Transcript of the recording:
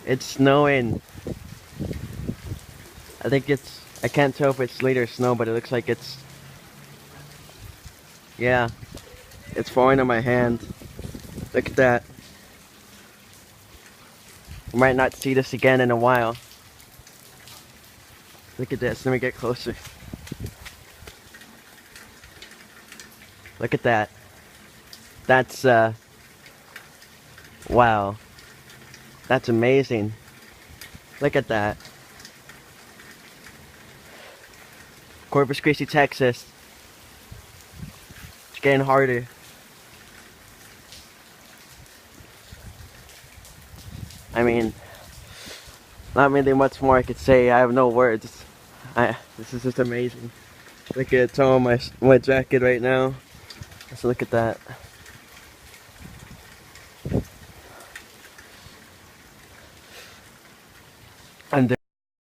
It's snowing. I think it's, I can't tell if it's sleet or snow, but it looks like it's, yeah, it's falling on my hand. Look at that. We might not see this again in a while. Look at this, let me get closer. Look at that. That's, wow. That's amazing. Look at that. Corpus Christi, Texas. It's getting harder. I mean, not really much more I could say. I have no words. This is just amazing. Look at it's on my jacket right now. Let's look at that.